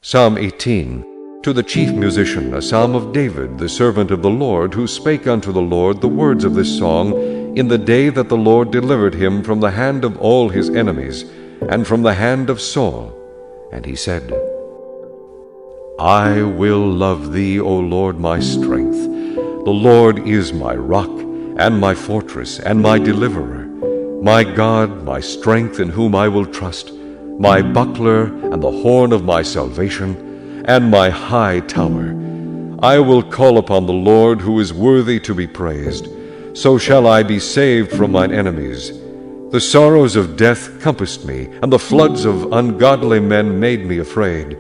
Psalm 18. To the chief musician, a psalm of David, the servant of the Lord, who spake unto the Lord the words of this song, in the day that the Lord delivered him from the hand of all his enemies, and from the hand of Saul. And he said, I will love thee, O Lord, my strength. The Lord is my rock, and my fortress, and my deliverer, my God, my strength, in whom I will trust, my buckler, and the horn of my salvation, and my high tower. I will call upon the Lord, who is worthy to be praised. So shall I be saved from mine enemies. The sorrows of death compassed me, and the floods of ungodly men made me afraid.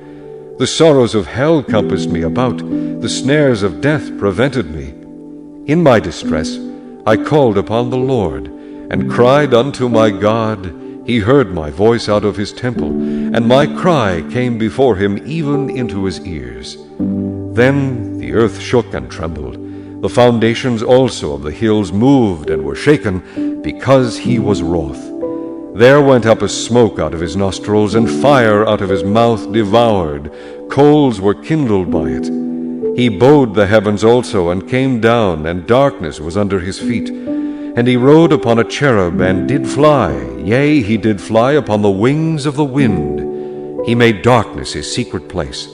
The sorrows of hell compassed me about, the snares of death prevented me. In my distress I called upon the Lord, and cried unto my God. He heard my voice out of his temple, and my cry came before him even into his ears. Then the earth shook and trembled. The foundations also of the hills moved and were shaken, because he was wroth. There went up a smoke out of his nostrils, and fire out of his mouth devoured. Coals were kindled by it. He bowed the heavens also, and came down, and darkness was under his feet. And he rode upon a cherub, and did fly, yea, he did fly upon the wings of the wind. He made darkness his secret place.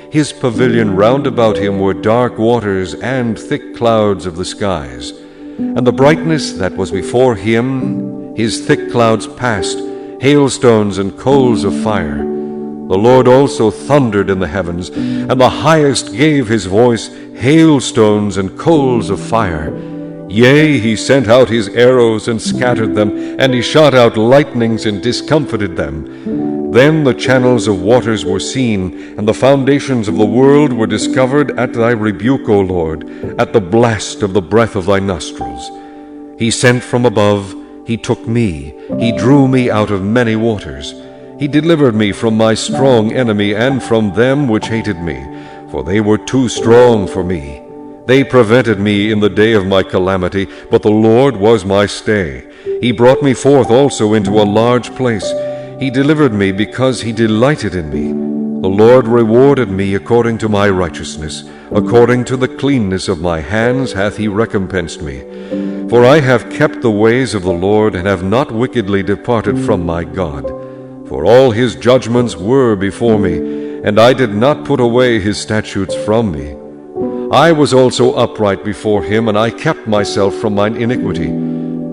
His pavilion round about him were dark waters, and thick clouds of the skies. And the brightness that was before him, his thick clouds passed, hailstones and coals of fire. The Lord also thundered in the heavens, and the highest gave his voice, hailstones and coals of fire. Yea, he sent out his arrows and scattered them, and he shot out lightnings and discomfited them. Then the channels of waters were seen, and the foundations of the world were discovered at thy rebuke, O Lord, at the blast of the breath of thy nostrils. He sent from above, he took me, he drew me out of many waters. He delivered me from my strong enemy, and from them which hated me, for they were too strong for me. They prevented me in the day of my calamity, but the Lord was my stay. He brought me forth also into a large place. He delivered me because he delighted in me. The Lord rewarded me according to my righteousness. According to the cleanness of my hands hath he recompensed me. For I have kept the ways of the Lord, and have not wickedly departed from my God. For all his judgments were before me, and I did not put away his statutes from me. I was also upright before him, and I kept myself from mine iniquity.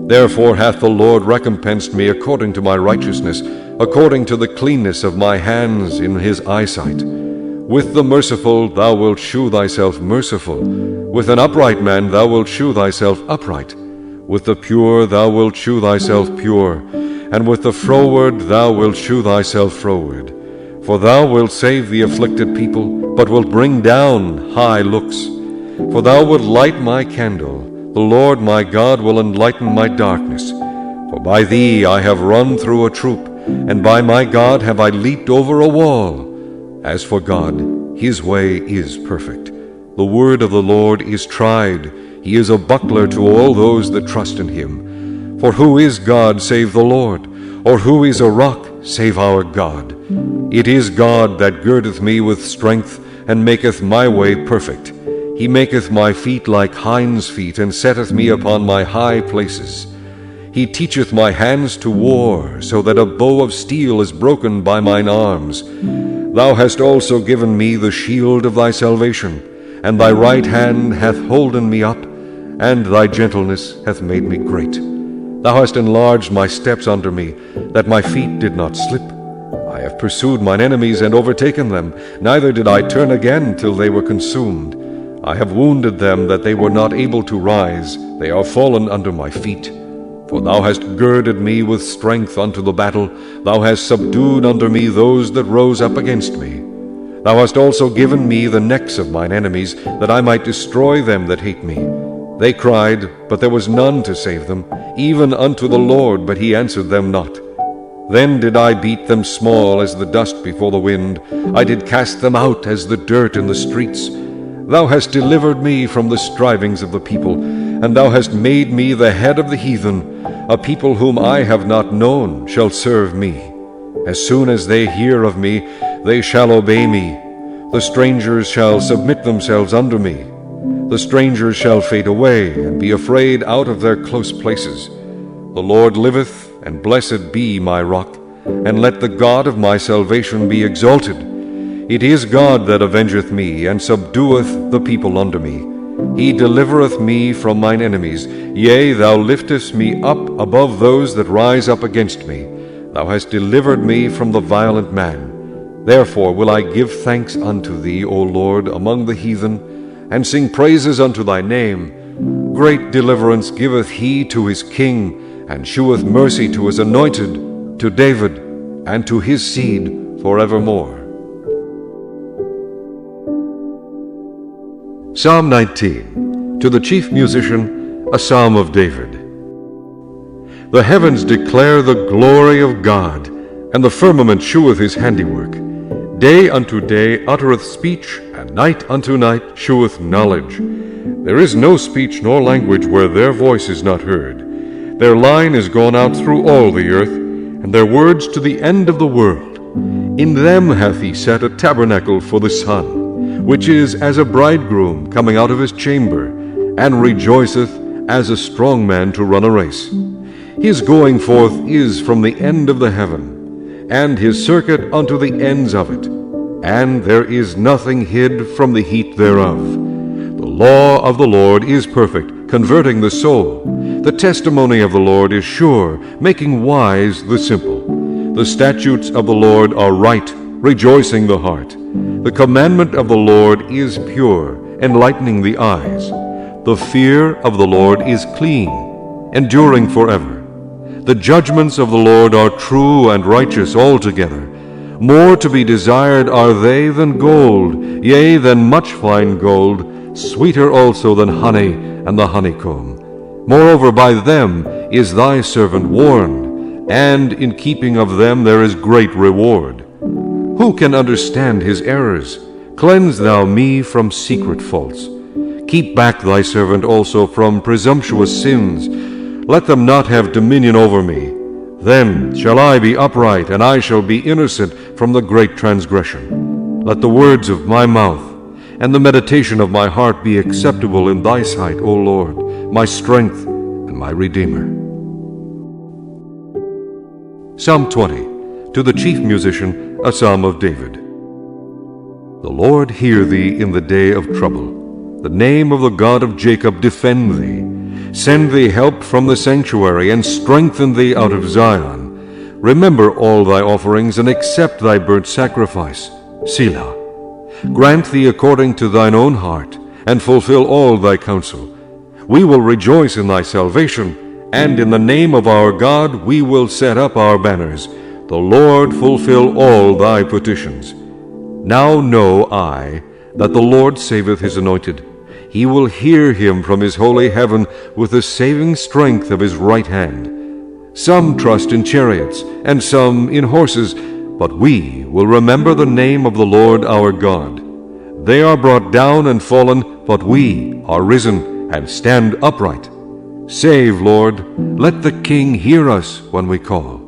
Therefore hath the Lord recompensed me according to my righteousness, according to the cleanness of my hands in his eyesight. With the merciful thou wilt shew thyself merciful. With an upright man thou wilt shew thyself upright. With the pure thou wilt shew thyself pure. And with the froward thou wilt shew thyself froward. For thou wilt save the afflicted people, but wilt bring down high looks. For thou wilt light my candle. The Lord my God will enlighten my darkness. For by thee I have run through a troop, and by my God have I leaped over a wall. As for God, his way is perfect. The word of the Lord is tried. He is a buckler to all those that trust in him. For who is God save the Lord? Or who is a rock save our God? It is God that girdeth me with strength, and maketh my way perfect. He maketh my feet like hinds' feet, and setteth me upon my high places. He teacheth my hands to war, so that a bow of steel is broken by mine arms. Thou hast also given me the shield of thy salvation, and thy right hand hath holden me up, and thy gentleness hath made me great. Thou hast enlarged my steps under me, that my feet did not slip. I have pursued mine enemies and overtaken them, neither did I turn again till they were consumed. I have wounded them that they were not able to rise. They are fallen under my feet. For thou hast girded me with strength unto the battle. Thou hast subdued under me those that rose up against me. Thou hast also given me the necks of mine enemies, that I might destroy them that hate me. They cried, but there was none to save them, even unto the Lord, but he answered them not. Then did I beat them small as the dust before the wind. I did cast them out as the dirt in the streets. Thou hast delivered me from the strivings of the people, and thou hast made me the head of the heathen. A people whom I have not known shall serve me. As soon as they hear of me, they shall obey me. The strangers shall submit themselves unto me. The strangers shall fade away, and be afraid out of their close places. The Lord liveth, and blessed be my rock, and let the God of my salvation be exalted. It is God that avengeth me, and subdueth the people under me. He delivereth me from mine enemies. Yea, thou liftest me up above those that rise up against me. Thou hast delivered me from the violent man. Therefore will I give thanks unto thee, O Lord, among the heathen, and sing praises unto thy name. Great deliverance giveth he to his king, and sheweth mercy to his anointed, to David, and to his seed forevermore. Psalm 19. To the chief musician, a psalm of David. The heavens declare the glory of God, and the firmament sheweth his handiwork. Day unto day uttereth speech, and night unto night sheweth knowledge. There is no speech nor language where their voice is not heard. Their line is gone out through all the earth, and their words to the end of the world. In them hath he set a tabernacle for the sun, which is as a bridegroom coming out of his chamber, and rejoiceth as a strong man to run a race. His going forth is from the end of the heaven, and his circuit unto the ends of it, and there is nothing hid from the heat thereof. The law of the Lord is perfect, converting the soul. The testimony of the Lord is sure, making wise the simple. The statutes of the Lord are right, rejoicing the heart. The commandment of the Lord is pure, enlightening the eyes. The fear of the Lord is clean, enduring forever. The judgments of the Lord are true and righteous altogether. More to be desired are they than gold, yea, than much fine gold, sweeter also than honey and the honeycomb. Moreover, by them is thy servant warned, and in keeping of them there is great reward. Who can understand his errors? Cleanse thou me from secret faults. Keep back thy servant also from presumptuous sins. Let them not have dominion over me. Then shall I be upright, and I shall be innocent from the great transgression. Let the words of my mouth and the meditation of my heart be acceptable in thy sight, O Lord, my strength and my Redeemer. Psalm 20. To the chief musician, a psalm of David. The Lord hear thee in the day of trouble. The name of the God of Jacob defend thee. Send thee help from the sanctuary, and strengthen thee out of Zion. Remember all thy offerings, and accept thy burnt sacrifice. Selah. Grant thee according to thine own heart, and fulfill all thy counsel. We will rejoice in thy salvation, and in the name of our God we will set up our banners. The Lord fulfill all thy petitions. Now know I that the Lord saveth his anointed. He will hear him from his holy heaven with the saving strength of his right hand. Some trust in chariots, and some in horses, but we will remember the name of the Lord our God. They are brought down and fallen, but we are risen and stand upright. Save, Lord, let the King hear us when we call.